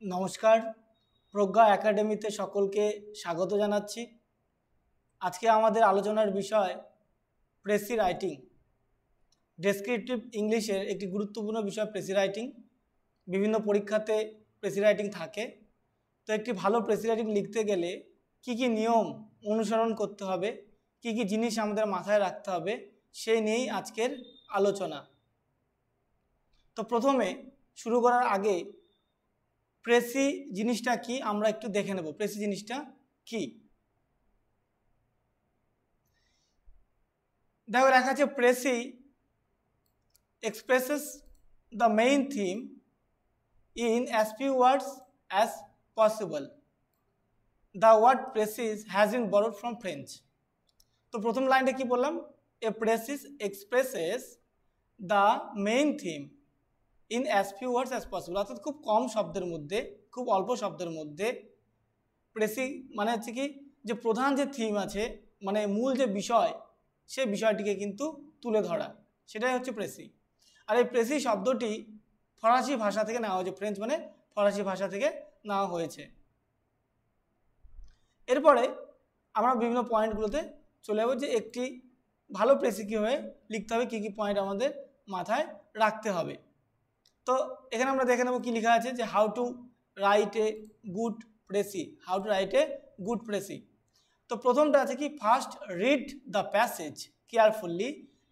নমস্কার, প্রজ্ঞা একাডেমিতে সকলকে স্বাগত জানাচ্ছি। আজকে আমাদের আলোচনার বিষয় প্রেসি রাইটিং। ডেসক্রিপটিভ ইংলিশের একটি গুরুত্বপূর্ণ বিষয় প্রেসি রাইটিং। বিভিন্ন পরীক্ষাতে প্রেসি রাইটিং থাকে। তো একটি ভালো প্রেসি রাইটিং লিখতে গেলে কি কি নিয়ম অনুসরণ করতে হবে, কি কি জিনিস আমাদের মাথায় রাখতে হবে, সেই নিয়েই আজকের আলোচনা। তো প্রথমে শুরু করার আগে প্রেসি জিনিসটা কি আমরা একটু দেখে নেব। প্রেসি জিনিসটা কি দেখো, লেখা আছে precis expresses the main theme in as few words as possible. The word precis has been borrowed from French. তো প্রথম লাইনটা কি বললাম? A precis expresses the main theme in as few words as possible. অর্থাৎ খুব কম শব্দের মধ্যে, খুব অল্প শব্দের মধ্যে প্রেসি মানে হচ্ছে কি, যে প্রধান যে থিম আছে, মানে মূল যে বিষয়, সেই বিষয়টিকে কিন্তু তুলে ধরা, সেটাই হচ্ছে প্রেসি। আর এই প্রেসি শব্দটি ফরাসি ভাষা থেকে নেওয়া হয়েছে। ফ্রেঞ্চ মানে ফরাসি ভাষা থেকে নেওয়া হয়েছে। এরপরে আমরা বিভিন্ন পয়েন্টগুলোতে চলে যাবো, যে একটি ভালো প্রেসি কীভাবে লিখতে হবে, কী কী পয়েন্ট আমাদের মাথায় রাখতে হবে। তো এখানে আমরা দেখে নেব কী লেখা আছে, যে how to write a good precis. How to write a good precis. তো প্রথমটা আছে কি, first read the passage carefully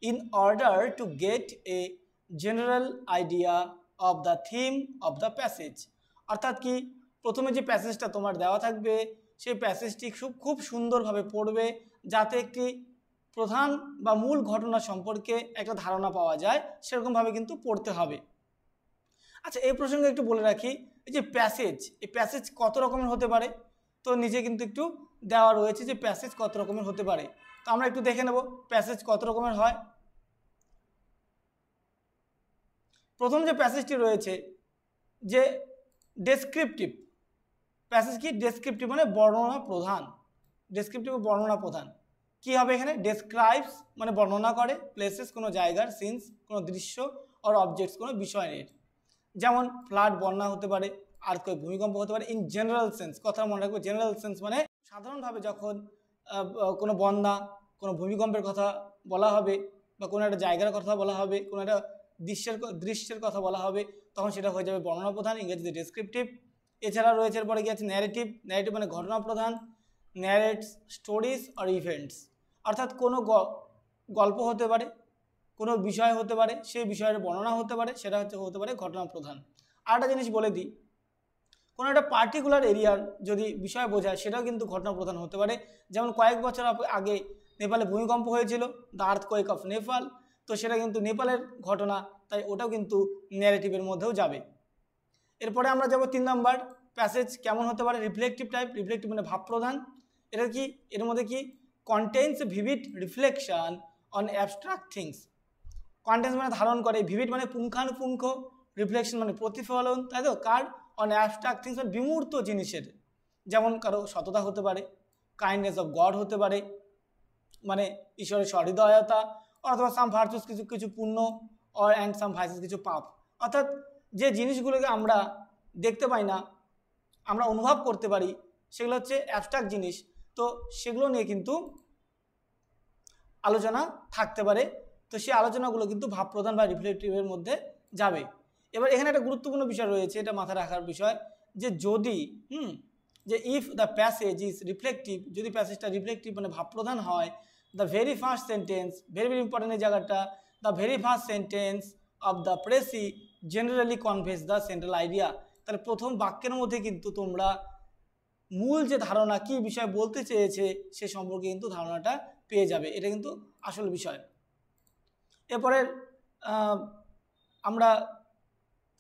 in order to get a general idea of the theme of the passage. অর্থাৎ কি, প্রথমে যে প্যাসেজটা তোমার দেওয়া থাকবে, সেই প্যাসেজটি খুব সুন্দরভাবে পড়বে, যাতে একটি প্রধান বা মূল ঘটনা সম্পর্কে একটা ধারণা পাওয়া যায়, সেরকমভাবে কিন্তু পড়তে হবে। আচ্ছা, এই প্রসঙ্গে একটু বলে রাখি, এই যে প্যাসেজ, এই প্যাসেজ কত রকমের হতে পারে। তো নিচে কিন্তু একটু দেওয়া রয়েছে যে প্যাসেজ কত রকমের হতে পারে। তো আমরা একটু দেখে নেব প্যাসেজ কত রকমের হয়। প্রথম যে প্যাসেজটি রয়েছে, যে ডেসক্রিপটিভ প্যাসেজ। কি ডেসক্রিপটিভ মানে বর্ণনা প্রধান। ডেসক্রিপটিভ বর্ণনা প্রধান কি হবে এখানে? ডেসক্রাইবস মানে বর্ণনা করে, প্লেসেস কোনো জায়গার, সিনস কোনো দৃশ্য, আর অবজেক্টস কোনো বিষয়ের। যেমন ফ্লাড বন্যা হতে পারে, আর্থকোয়েক ভূমিকম্প হতে পারে। ইন জেনারেল সেন্স, কথা মনে রাখবে, জেনারেল সেন্স মানে সাধারণভাবে যখন কোনো বন্যা, কোনো ভূমিকম্পের কথা বলা হবে, বা কোনো একটা জায়গার কথা বলা হবে, কোনো একটা দৃশ্যের কথা বলা হবে, তখন সেটা হয়ে যাবে বর্ণনা প্রধান, ইংরেজিতে ডেসক্রিপটিভ। এছাড়া রয়েছে এরপরে কি আছে, ন্যারেটিভ। ন্যারেটিভ মানে ঘটনা প্রধান, ন্যারেটস স্টোরিজ আর ইভেন্টস। অর্থাৎ কোনো গল্প হতে পারে, কোনো বিষয় হতে পারে, সেই বিষয়ের বর্ণনা হতে পারে, সেটা হতে পারে ঘটনা প্রধান। আর একটা জিনিস বলে দিই, কোনো একটা পার্টিকুলার এরিয়ার যদি বিষয় বোঝায়, সেটাও কিন্তু ঘটনা প্রধান হতে পারে। যেমন কয়েক বছর আগে নেপালে ভূমিকম্প হয়েছিল, দ্য আর্থকোয়েক অফ নেপাল। তো সেটা কিন্তু নেপালের ঘটনা, তাই ওটাও কিন্তু ন্যারেটিভের মধ্যেও যাবে। এরপরে আমরা যাব 3 নম্বর প্যাসেজ কেমন হতে পারে, রিফ্লেকটিভ টাইপ। রিফ্লেকটিভ মানে ভাবপ্রধান। এটা কি, এর মধ্যে কি, contains vivid reflection on abstract things. Contains মানে ধারণ করে, ভিভিড মানে পুঙ্খানুপুঙ্খ, রিফ্লেকশন মানে প্রতিফলন, তাই তো। কার? অন অ্যাবস্ট্রাক্ট থিংস মানে বিমূর্ত জিনিসের। যেমন কারো সততা হতে পারে, কাইন্ডনেস অফ গড হতে পারে, মানে ঈশ্বরের সহৃদয়তা, অথবা সাম ভার্চুস কিছু কিছু পুণ্য, অর অ্যান্ড সাম ভাইসেস কিছু পাপ। অর্থাৎ যে জিনিসগুলোকে আমরা দেখতে পাই না, আমরা অনুভব করতে পারি, সেগুলো হচ্ছে অ্যাবস্ট্রাক্ট জিনিস। তো সেগুলো নিয়ে কিন্তু আলোচনা থাকতে পারে। তো সেই আলোচনাগুলো কিন্তু ভাবপ্রধান বা রিফ্লেকটিভের মধ্যে যাবে। এবার এখানে একটা গুরুত্বপূর্ণ বিষয় রয়েছে, এটা মাথায় রাখার বিষয়, যে যদি যে if the passage is reflective, যদি প্যাসেজটা রিফ্লেকটিভ মানে ভাবপ্রধান হয়, the very first sentence, very very important এই জায়গাটা, the very first sentence of the precis generally canvas the central idea. তাহলে প্রথম বাক্যের মধ্যে কিন্তু তোমরা মূল যে ধারণা, কি বিষয় বলতে চেয়েছে সে সম্পর্কে কিন্তু ধারণাটা পেয়ে যাবে। এটা কিন্তু আসল বিষয়। এরপরে আমরা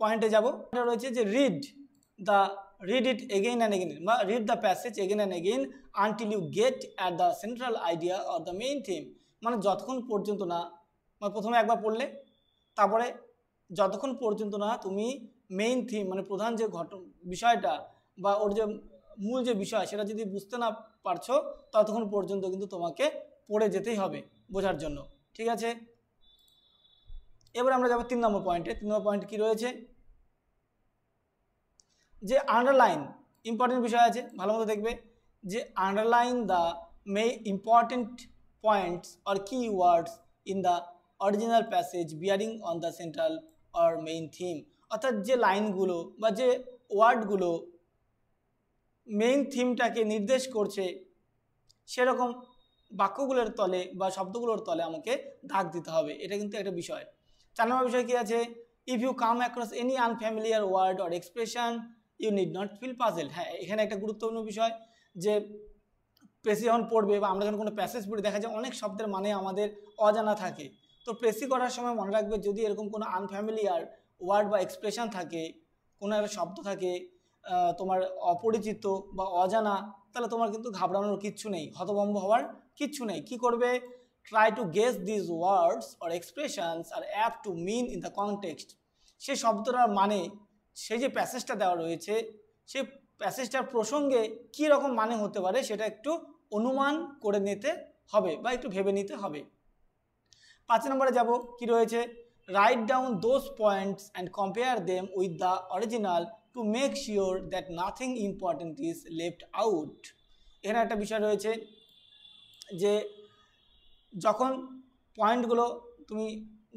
পয়েন্টে যাব। এটা রয়েছে যে read it again and again, বা read the passage again and again until you get at the central idea or the main theme. মানে যতক্ষণ পর্যন্ত না, মানে প্রথমে একবার পড়লে, তারপরে যতক্ষণ পর্যন্ত না তুমি মেইন থিম মানে প্রধান যে বিষয়টা বা ওর যে মূল যে বিষয়, সেটা যদি বুঝতে না পারছো, ততক্ষণ পর্যন্ত কিন্তু তোমাকে পড়ে যেতেই হবে বোঝার জন্য। ঠিক আছে, এবার আমরা যাব 3 নম্বর পয়েন্টে। 3 নম্বর পয়েন্ট কি রয়েছে, যে আন্ডারলাইন ইম্পর্টেন্ট বিষয় আছে, ভালো মতো দেখবে যে underline the main important points or key words in the original passage bearing on the central or main theme. অর্থাৎ যে লাইনগুলো বা যে ওয়ার্ডগুলো মেইন থিমটাকে নির্দেশ করছে সেরকম বাক্যগুলোর তলে বা শব্দগুলোর তলে আমাকে দাগ দিতে হবে, এটা কিন্তু একটা বিষয়। 4 নম্বর বিষয় কি আছে, if you come across any unfamiliar word or expression you need not feel puzzled. হ্যাঁ, এখানে একটা গুরুত্বপূর্ণ বিষয় যে প্রেসি যখন পড়বে বা আমরা যখন কোনো প্যাসেজ পড়ি দেখা যায় অনেক শব্দের মানে আমাদের অজানা থাকে। তো প্রেসি করার সময় মনে রাখবে যদি এরকম কোনো আনফ্যামিলিয়ার ওয়ার্ড বা এক্সপ্রেশন থাকে, কোনো একটা শব্দ থাকে তোমার অপরিচিত বা অজানা, তাহলে তোমার কিন্তু ঘাবড়ানোর কিচ্ছু নেই, হতভম্ব হওয়ার কিচ্ছু নেই। কি করবে, try to guess this words or expressions আর apt to mean in the context. সেই শব্দটার মানে সেই যে প্যাসেজটা দেওয়া রয়েছে সেই প্যাসেজটার প্রসঙ্গে কী রকম মানে হতে পারে সেটা একটু অনুমান করে নিতে হবে বা একটু ভেবে নিতে হবে। 5 নম্বরে যাব, কি রয়েছে, write down those points and compare them with the original to make sure that nothing important is left out. এখানে একটা বিষয় রয়েছে যে যখন পয়েন্টগুলো তুমি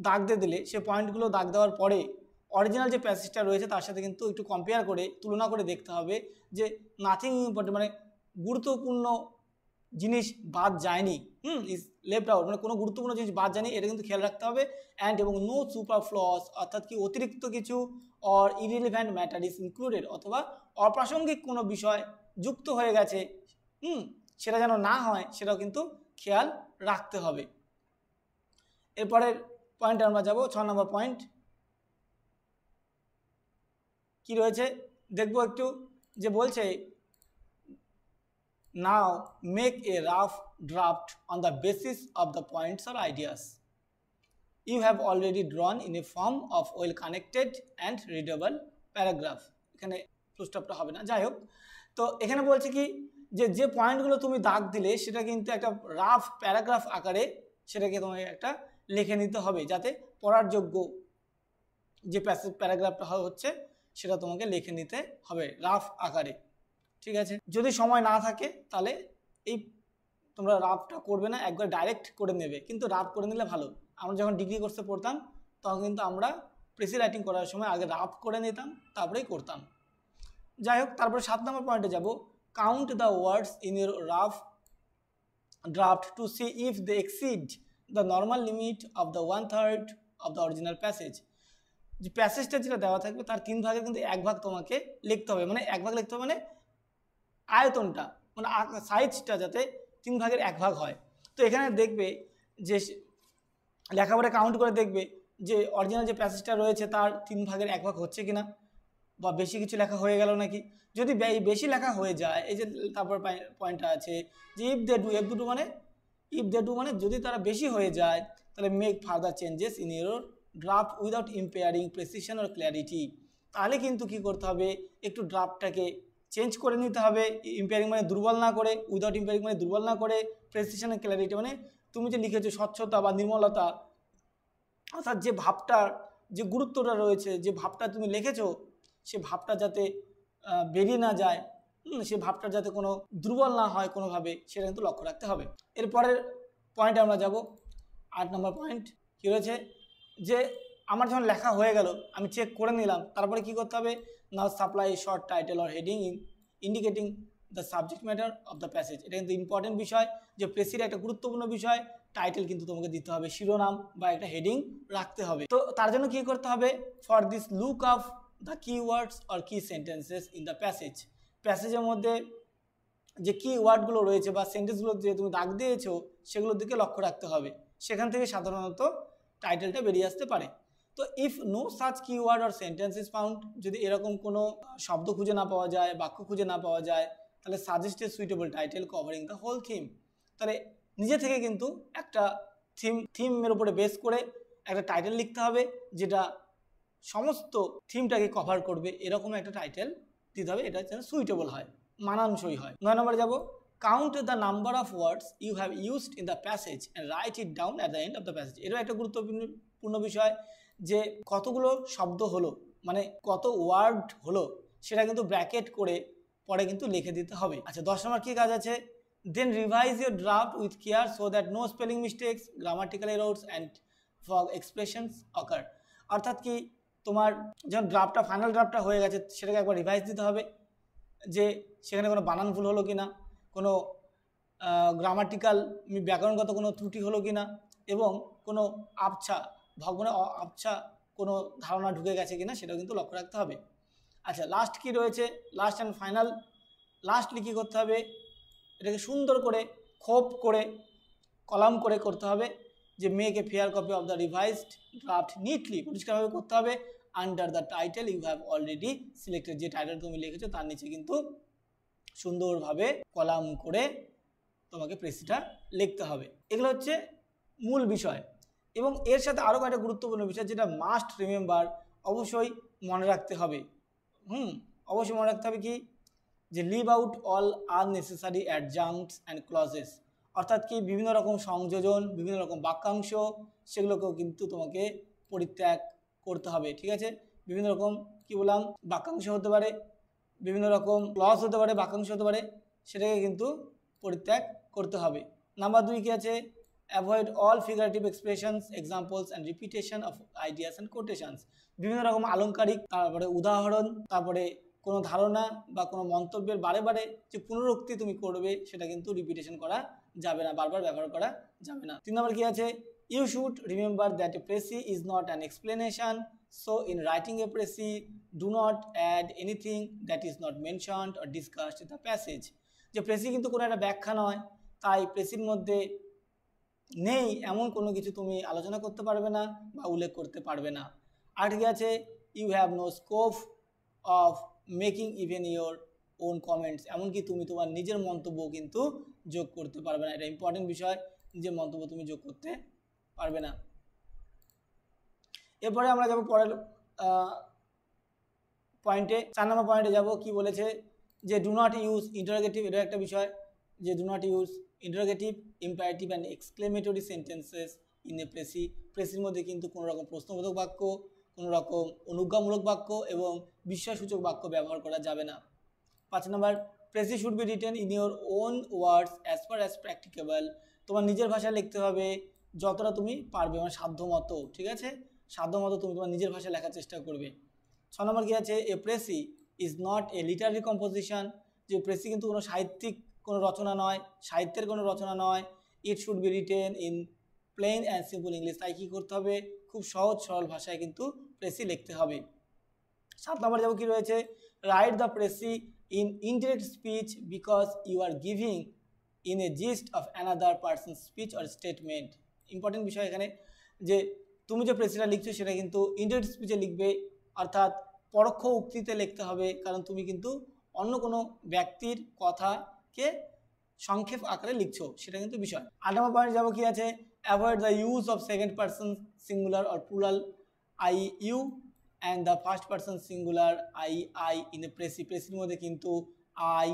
দাগ দিয়ে দিলে সে পয়েন্টগুলো দাগ দেওয়ার পরে অরিজিনাল যে প্যাসেজটা রয়েছে তার সাথে কিন্তু একটু কম্পেয়ার করে তুলনা করে দেখতে হবে যে নাথিং ইম্পর্টেন্ট মানে গুরুত্বপূর্ণ জিনিস বাদ যায়নি, ইজ লেফট আউট মানে কোনো গুরুত্বপূর্ণ জিনিস বাদ যায়নি, এটা কিন্তু খেয়াল রাখতে হবে। অ্যান্ড এবং নো সুপারফ্লুয়াস অর্থাৎ কি অতিরিক্ত কিছু or irrelevant matter is included অথবা অপ্রাসঙ্গিক কোনো বিষয় যুক্ত হয়ে গেছে সেটা যেন না হয় সেটাও কিন্তু খেয়াল রাখতে হবে। এরপরের পয়েন্টে আমরা যাব, 6 নম্বর পয়েন্ট কি রয়েছে দেখবো একটু, যে বলছে now make a rough draft on the basis of the points আর ideas you have already drawn in a form of well connected and readable paragraph. এখানে ফুলস্টপটা হবে না, যাই হোক। তো এখানে বলছে কি যে পয়েন্টগুলো তুমি দাগ দিলে সেটা কিন্তু একটা রাফ প্যারাগ্রাফ আকারে সেটাকে তোমাকে একটা লিখে নিতে হবে যাতে পড়ার যোগ্য যে প্যারাগ্রাফটা হচ্ছে সেটা তোমাকে লিখে নিতে হবে রাফ আকারে, ঠিক আছে। যদি সময় না থাকে তাহলে এই তোমরা রাফটা করবে না, একবার ডাইরেক্ট করে নেবে, কিন্তু রাফ করে নিলে ভালো। আমরা যখন ডিগ্রি কোর্সে পড়তাম তখন কিন্তু আমরা প্রেসি রাইটিং করার সময় আগে রাফ করে নিতাম তারপরেই করতাম। যাই হোক, তারপরে 7 নম্বর পয়েন্টে যাব, count the words in your rough draft to see if they exceed the normal limit of the 1/3 of the original passage. যে প্যাসেজটা যেটা দেওয়া থাকবে তার 3 ভাগের কিন্তু 1 ভাগ তোমাকে লিখতে হবে, মানে 1 ভাগ লিখতে হবে মানে আয়তনটা মানে সাইজটা যাতে 3 ভাগের 1 ভাগ হয়। তো এখানে দেখবে যে লেখাপড়ে কাউন্ট করে দেখবে যে অরিজিনাল যে প্যাসেজটা রয়েছে তার 3 ভাগের 1 ভাগ হচ্ছে কিনা বা বেশি কিছু লেখা হয়ে গেল নাকি। যদি বেশি লেখা হয়ে যায়, এই যে তারপর পয়েন্টটা আছে যে ইফ দে ডু মানে যদি তারা বেশি হয়ে যায় তাহলে make further changes in your draft without impairing precision or clarity. তাহলে কিন্তু কি করতে হবে, একটু ড্রাফটটাকে চেঞ্জ করে নিতে হবে, ইম্পেয়ারিং মানে দুর্বল না করে, উইদাউট ইম্পেয়ারিং মানে দুর্বল না করে, প্রেসিশন আর ক্ল্যারিটি মানে তুমি যে লিখেছো স্বচ্ছতা বা নির্মলতা, অর্থাৎ যে ভাবটার যে গুরুত্বটা রয়েছে, যে ভাবটা তুমি লিখেছো সে ভাবটা যাতে বেরিয়ে না যায়, সে ভাবটা যাতে কোনো দুর্বল না হয় কোনোভাবে, সেটা কিন্তু লক্ষ্য রাখতে হবে। এরপরের পয়েন্টে আমরা যাব, 8 নম্বর পয়েন্ট কী রয়েছে, যে আমার যখন লেখা হয়ে গেল আমি চেক করে নিলাম, তারপরে কি করতে হবে, now supply short title or heading indicating the subject matter of the passage. এটা কিন্তু ইম্পর্টেন্ট বিষয়, যে প্রেসির একটা গুরুত্বপূর্ণ বিষয়, টাইটেল কিন্তু তোমাকে দিতে হবে, শিরোনাম বা একটা হেডিং রাখতে হবে। তো তার জন্য কি করতে হবে, for this look of the keywords or কি সেন্টেন্সেস ইন দ্য প্যাসেজ। প্যাসেজের মধ্যে যে কি ওয়ার্ডগুলো রয়েছে বা সেন্টেন্সগুলো যে তুমি দাগ দিয়েছো সেগুলোর দিকে লক্ষ্য রাখতে হবে, সেখান থেকে সাধারণত টাইটেলটা বেরিয়ে আসতে পারে। তো if no such keyword or sentence is found, যদি এরকম কোনো শব্দ খুঁজে না পাওয়া যায়, বাক্য খুঁজে না পাওয়া যায়, তাহলে suggest a suitable title covering the whole theme. তাহলে নিজে থেকে কিন্তু একটা থিমের উপরে বেস করে একটা টাইটেল লিখতে হবে যেটা সমস্ত থিমটাকে কভার করবে, এরকম একটা টাইটেল দিতে হবে, এটা যেন সুইটেবল হয়, মানানসই হয়। 9 নম্বরে যাব, count the number of words you have used in the passage and write it down at the end of the passage. এটাও একটা গুরুত্বপূর্ণ বিষয় যে কতগুলো শব্দ হলো, মানে কত ওয়ার্ড হলো সেটা কিন্তু ব্র্যাকেট করে পরে কিন্তু লিখে দিতে হবে। আচ্ছা 10 নম্বর কী কাজ আছে, then revise your draft with care so that no spelling mistakes, grammatical errors and fog expressions occur. অর্থাৎ কি, তোমার যখন ড্রাফটটা ফাইনাল ড্রাফটটা হয়ে গেছে সেটাকে একবার রিভাইজ দিতে হবে, যে সেখানে কোনো বানান ভুল হলো কি না, কোনো গ্রামাটিক্যাল ব্যাকরণগত কোনো ত্রুটি হলো কি না, এবং কোনো আবছা ভগ্ন আবছা কোনো ধারণা ঢুকে গেছে কিনা সেটাও কিন্তু লক্ষ্য রাখতে হবে। আচ্ছা লাস্ট কি রয়েছে, লাস্ট অ্যান্ড ফাইনাল, লাস্টলি কী করতে হবে, এটাকে সুন্দর করে খোপ করে কলাম করে করতে হবে, যে make a fair copy of the revised draft neatly, পরিষ্কারভাবে করতে হবে, under the title you have already selected, যে টাইটেল তুমি লিখেছো তার নিচে কিন্তু সুন্দরভাবে কলাম করে তোমাকে প্রেসিটা লিখতে হবে। এগুলো হচ্ছে মূল বিষয়। এবং এর সাথে আরও কয়েকটা গুরুত্বপূর্ণ বিষয় যেটা মাস্ট রিমেম্বার, অবশ্যই মনে রাখতে হবে। অবশ্যই মনে রাখতে হবে কি, যে leave out all unnecessary adjuncts and clauses, অর্থাৎ কি বিভিন্ন রকম সংযোজন, বিভিন্ন রকম বাক্যাংশ, সেগুলোকেও কিন্তু তোমাকে পরিত্যাগ করতে হবে। ঠিক আছে, বিভিন্ন রকম কি বললাম, বাক্যাংশ হতে পারে, বিভিন্ন রকম ক্লজ হতে পারে, বাক্যাংশ হতে পারে, সেটাকে কিন্তু পরিত্যাগ করতে হবে। নাম্বার 2 কি আছে, avoid all figurative expressions, examples and repetition of ideas and quotations, বিভিন্ন রকম আলংকারিক, তারপরে উদাহরণ, তারপরে কোনো ধারণা বা কোনো মন্তব্যের বারে বারে যে পুনরুক্তি তুমি করবে সেটা কিন্তু রিপিটেশন করা যাবে না, বারবার ব্যবহার করা যাবে না। 3 নম্বর কি আছে, you should remember that a precis is not an explanation, so in writing a precis do not add anything that is not mentioned or discussed in the passage, যে প্রেসি কিন্তু কোনো একটা ব্যাখ্যা নয়, তাই প্রেসির মধ্যে নেই এমন কোনো কিছু তুমি আলোচনা করতে পারবে না বা উল্লেখ করতে পারবে না। আর ঠিক আছে, you have no scope of making even your own comments, এমনকি তুমি তোমার নিজের মন্তব্য কিন্তু যোগ করতে পারবে না। এটা ইম্পর্টেন্ট বিষয়, নিজের মন্তব্য তুমি যোগ করতে পারবে না। এরপরে আমরা যাব পরের পয়েন্টে, 4 নম্বর পয়েন্টে যাব। কি বলেছে, যে ডু নট ইউজ ইন্টারোগেটিভ, এটা একটা বিষয়, যে do not use interrogative, imperative and exclamatory sentences in a precis, প্রেসির মধ্যে কিন্তু কোনো রকম প্রশ্নবোধক বাক্য, কোনো রকম অনুজ্ঞামূলক বাক্য এবং বিস্ময়সূচক বাক্য ব্যবহার করা যাবে না। 5 number, precis should be written in your own words as far as practicable, তোমার নিজের ভাষায় লিখতে হবে যতটা তুমি পারবে, মানে সাধ্য মতো। ঠিক আছে, সাধ্য মতো তুমি তোমার নিজের ভাষায় লেখার চেষ্টা করবে। 6 নম্বর কী আছে, a precis is not a literary composition, যে প্রেসি কিন্তু কোনো সাহিত্যিক কোনো রচনা নয়, সাহিত্যের কোনো রচনা নয়। It should be written in plain and simple English, তাই কী করতে হবে, খুব সহজ সরল ভাষায় কিন্তু প্রেসি লিখতে হবে। 7 নম্বর যাবো কি রয়েছে, write the precis in indirect speech because you are giving in a gist of another person speech or statement. Important বিষয় এখানে, যে তুমি যে প্রেসিটা লিখছো সেটা কিন্তু ইনডিরেক্ট স্পিচে লিখবে, অর্থাৎ পরোক্ষ উক্তিতে লিখতে হবে, কারণ তুমি কিন্তু অন্য কোনো ব্যক্তির কথাকে সংক্ষেপ আকারে লিখছো, সেটা কিন্তু বিষয়। 8 নম্বর পয়েন্ট যাবো কি আছে, avoid the use of second person singular or plural I you and the first person singular I in a precis, প্রেসির মধ্যে কিন্তু আই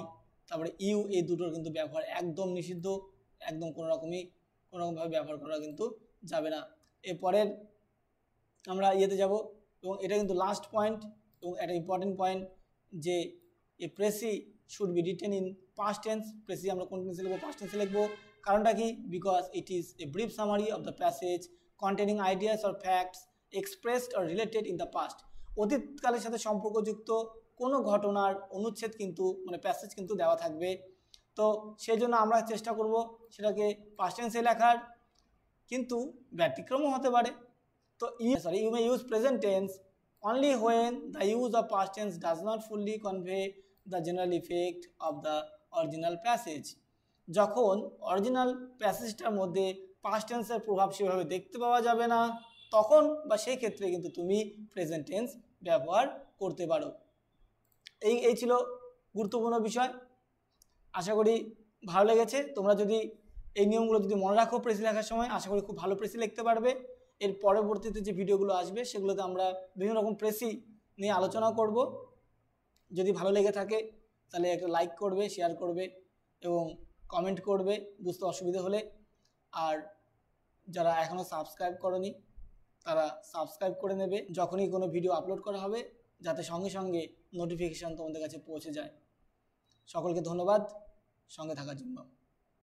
তারপরে ইউ এই দুটোর কিন্তু ব্যবহার একদম নিষিদ্ধ, একদম কোনোরকমভাবে ব্যবহার করা কিন্তু যাবে না। এরপরের আমরা ইয়েতে যাব, এবং এটা কিন্তু লাস্ট পয়েন্ট এবং একটা ইম্পর্টেন্ট পয়েন্ট, যে a precis should be written in past tense, precis আমরা কোন টেন্সে লিখবো, পাস্ট টেন্সে লিখবো। কারণটা কি, because it is a brief summary of the passage containing ideas or facts expressed or related in the past, অতীতকালের সাথে সম্পর্কযুক্ত কোনো ঘটনার অনুচ্ছেদ কিন্তু মানে প্যাসেজ কিন্তু দেওয়া থাকবে। তো সেই জন্য আমরা চেষ্টা করব সেটাকে পাস্ট টেন্সে লেখার, কিন্তু ব্যতিক্রমও হতে পারে। তো you may use present tense only when the use of past tense does not fully convey the general effect of the original passage, যখন অরিজিনাল প্যাসেজটার মধ্যে পাস্ট টেন্সের প্রভাব সেভাবে দেখতে পাওয়া যাবে না, তখন বা সেই ক্ষেত্রে কিন্তু তুমি প্রেজেন্ট টেন্স ব্যবহার করতে পারো। এই ছিল গুরুত্বপূর্ণ বিষয়। আশা করি ভালো লেগেছে। তোমরা যদি এই নিয়মগুলো যদি মনে রাখো প্রেসি লেখার সময়, আশা করি খুব ভালো প্রেসি লিখতে পারবে। এর পরবর্তীতে যে ভিডিওগুলো আসবে সেগুলোতে আমরা বিভিন্ন রকম প্রেসি নিয়ে আলোচনা করব। যদি ভালো লেগে থাকে তাহলে একটা লাইক করবে, শেয়ার করবে এবং কমেন্ট করবে বুঝতে অসুবিধা হলে। আর যারা এখনও সাবস্ক্রাইব করনি তারা সাবস্ক্রাইব করে নেবে, যখনই কোনো ভিডিও আপলোড করা হবে যাতে সঙ্গে সঙ্গে নোটিফিকেশান তোমাদের কাছে পৌঁছে যায়। সকলকে ধন্যবাদ সঙ্গে থাকার জন্য।